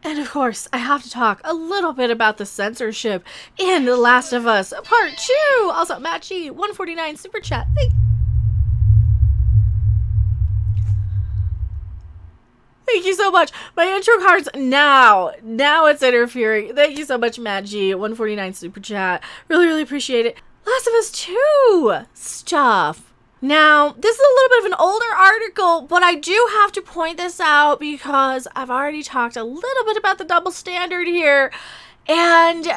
And of course, I have to talk a little bit about the censorship in The Last of Us Part 2. Also, Matt G, 149 Super Chat. Thank you so much. My intro card's now it's interfering. Thank you so much, Matt G, 149 Super Chat. Really appreciate it. Last of Us 2 stuff. Now, this is a little bit of an older article, but I do have to point this out because I've already talked a little bit about the double standard here, and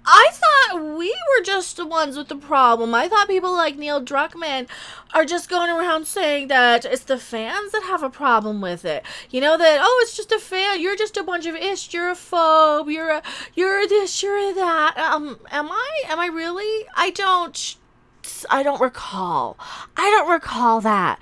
I thought we were just the ones with the problem. I thought people like Neil Druckmann are just going around saying that it's the fans that have a problem with it. You know, that, oh, it's just a fan, you're just a bunch of ish, you're a phobe, you're this, you're that. Am I really? I don't recall that.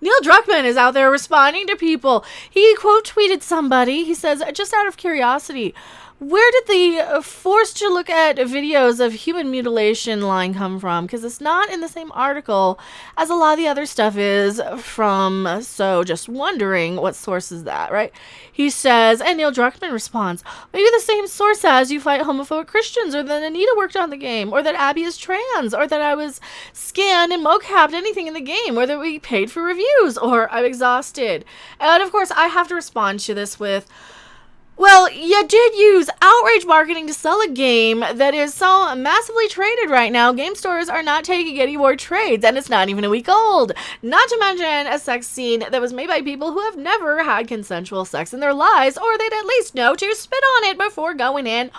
Neil Druckmann is out there responding to people. He quote tweeted somebody. He says, just out of curiosity, where did the forced to look at videos of human mutilation line come from? Because it's not in the same article as a lot of the other stuff is from. So just wondering what source is that, right? He says, and Neil Druckmann responds, maybe the same source as you fight homophobic Christians, or that Anita worked on the game, or that Abby is trans, or that I was scanned and mocapped anything in the game, or that we paid for reviews, or I'm exhausted. And of course, I have to respond to this with, well, you did use outrage marketing to sell a game that is so massively traded right now. Game stores are not taking any more trades, and it's not even a week old. Not to mention a sex scene that was made by people who have never had consensual sex in their lives, or they'd at least know to spit on it before going in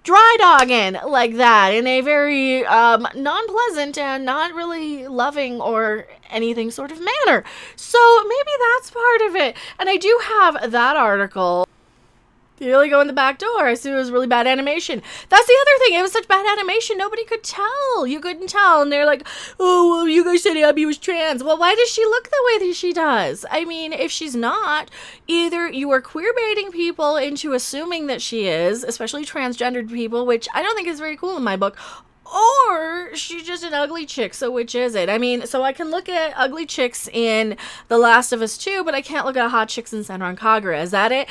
dry dogging like that in a very non-pleasant and not really loving or anything sort of manner. So maybe that's part of it. And I do have that article. You really go in the back door. I see it was really bad animation. That's the other thing. It was such bad animation, nobody could tell. You couldn't tell. And they're like, oh, well, you guys said Abby was trans. Well, why does she look the way that she does? I mean, if she's not, either you are queerbaiting people into assuming that she is, especially transgendered people, which I don't think is very cool in my book, or she's just an ugly chick. So which is it? I mean, so I can look at ugly chicks in The Last of Us 2, but I can't look at hot chicks in Senran Kagura. Is that it?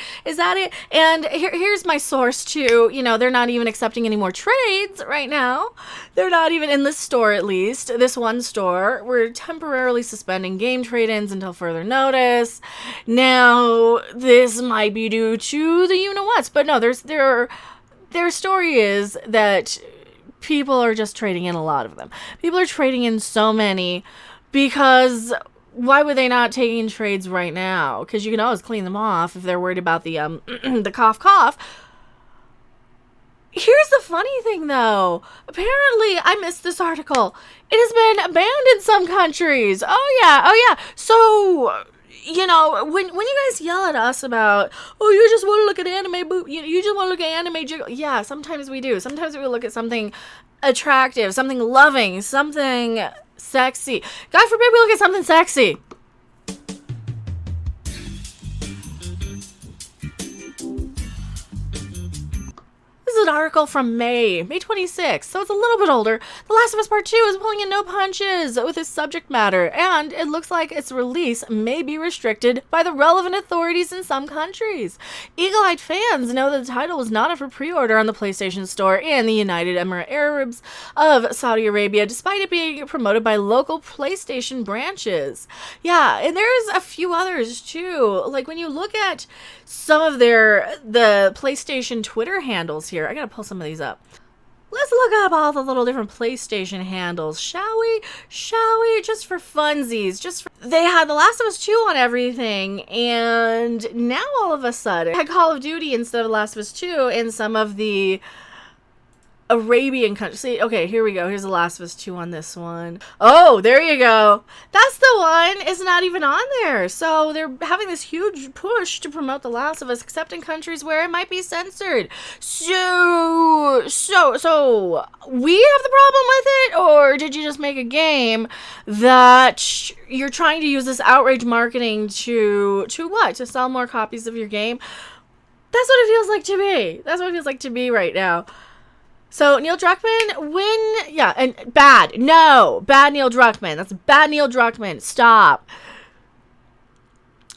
And here's my source too. You know, they're not even accepting any more trades right now. They're not even in this store, at least. This one store. We're temporarily suspending game trade-ins until further notice. Now, this might be due to the you-know-whats, but no, their story is that people are just trading in a lot of them. People are trading in so many because why would they not take in trades right now? Because you can always clean them off if they're worried about the the cough. Here's the funny thing though. Apparently, I missed this article. It has been banned in some countries. Oh yeah. So, you know, when you guys yell at us about, oh, you just want to look at anime boob, you just want to look at anime jiggle. Yeah, sometimes we do. Sometimes we look at something attractive, something loving, something sexy. God forbid we look at something sexy. This is an article from May 26th, so it's a little bit older. The Last of Us Part 2 is pulling in no punches with its subject matter, and it looks like its release may be restricted by the relevant authorities in some countries. Eagle-eyed fans know that the title was not up for pre-order on the PlayStation Store in the United Emirates Arabs of Saudi Arabia, despite it being promoted by local PlayStation branches. Yeah, and there's a few others too. Like when you look at some of the PlayStation Twitter handles here, I gotta pull some of these up. Let's look up all the little different PlayStation handles, shall we? Just for funsies. They had The Last of Us 2 on everything, and now all of a sudden, had Call of Duty instead of Last of Us 2 in some of the Arabian countries. See, okay, here we go. Here's The Last of Us 2 on this one. Oh, there you go. That's the one. It's not even on there. So they're having this huge push to promote The Last of Us, except in countries where it might be censored. So we have the problem with it, or did you just make a game that you're trying to use this outrage marketing to what? To sell more copies of your game? That's what it feels like to me. That's what it feels like to me right now. So Neil Druckmann, bad Neil Druckmann. That's bad Neil Druckmann. Stop.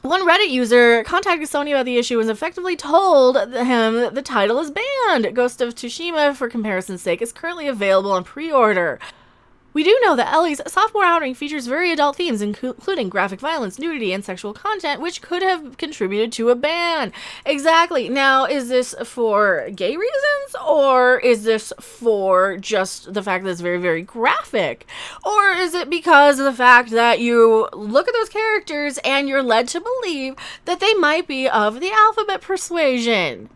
One Reddit user contacted Sony about the issue and effectively told him that the title is banned. Ghost of Tsushima, for comparison's sake, is currently available on pre-order. We do know that Ellie's sophomore outing features very adult themes, including graphic violence, nudity, and sexual content, which could have contributed to a ban. Exactly. Now, is this for gay reasons, or is this for just the fact that it's very, very graphic? Or is it because of the fact that you look at those characters and you're led to believe that they might be of the alphabet persuasion?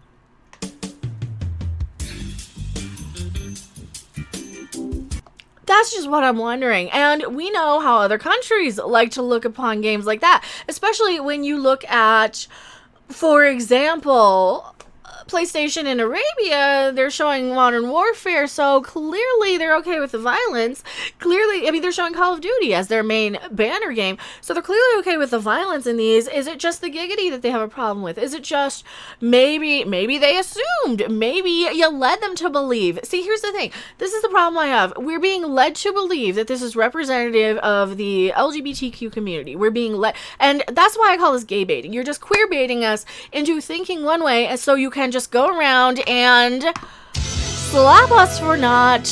That's just what I'm wondering. And we know how other countries like to look upon games like that, especially when you look at, for example, PlayStation in Arabia. They're showing Modern Warfare, so clearly they're okay with the violence. Clearly, I mean, they're showing Call of Duty as their main banner game, so they're clearly okay with the violence in these. Is it just the giggity that they have a problem with? Is it just maybe they assumed, maybe you led them to believe? See, here's the thing. This is the problem I have. We're being led to believe that this is representative of the LGBTQ community. We're being led, and that's why I call this gay baiting. You're just queer baiting us into thinking one way, and so you can just go around and slap us for not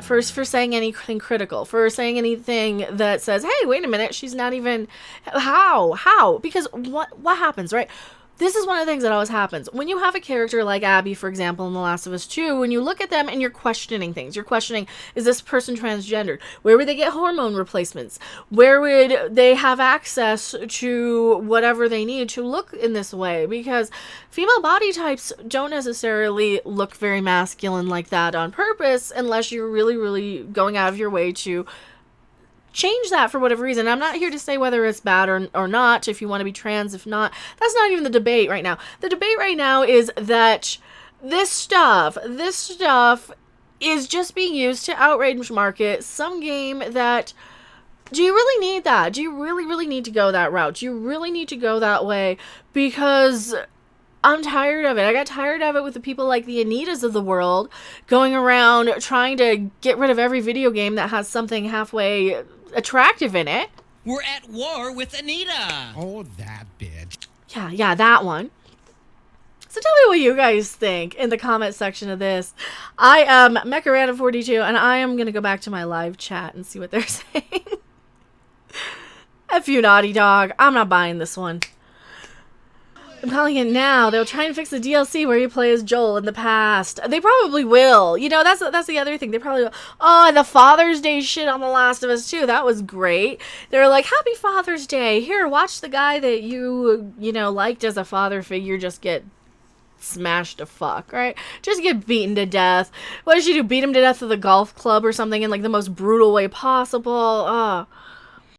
for saying anything critical, for saying anything that says, hey, wait a minute, she's not even how because what happens, right? This is one of the things that always happens. When you have a character like Abby, for example, in The Last of Us 2, when you look at them and you're questioning things, you're questioning, is this person transgendered? Where would they get hormone replacements? Where would they have access to whatever they need to look in this way? Because female body types don't necessarily look very masculine like that on purpose unless you're really, really going out of your way to change that for whatever reason. I'm not here to say whether it's bad or not, if you want to be trans, if not. That's not even the debate right now. The debate right now is that this stuff is just being used to outrage market some game that, do you really need that? Do you really need to go that route? Do you really need to go that way? Because I'm tired of it. I got tired of it with the people like the Anitas of the world going around trying to get rid of every video game that has something halfway attractive in it. We're at war with Anita. Oh, that bitch. Yeah, that one. So tell me what you guys think in the comment section of this. I am Mecha42, and I am going to go back to my live chat and see what they're saying. F you, Naughty Dog. I'm not buying this one. I'm calling it now. They'll try and fix the DLC where you play as Joel in the past. They probably will. You know, that's the other thing. They probably will. Oh, and the Father's Day shit on The Last of Us 2. That was great. They were like, Happy Father's Day. Here, watch the guy that you liked as a father figure just get smashed to fuck, right? Just get beaten to death. What did she do? Beat him to death with a golf club or something in like the most brutal way possible? Oh.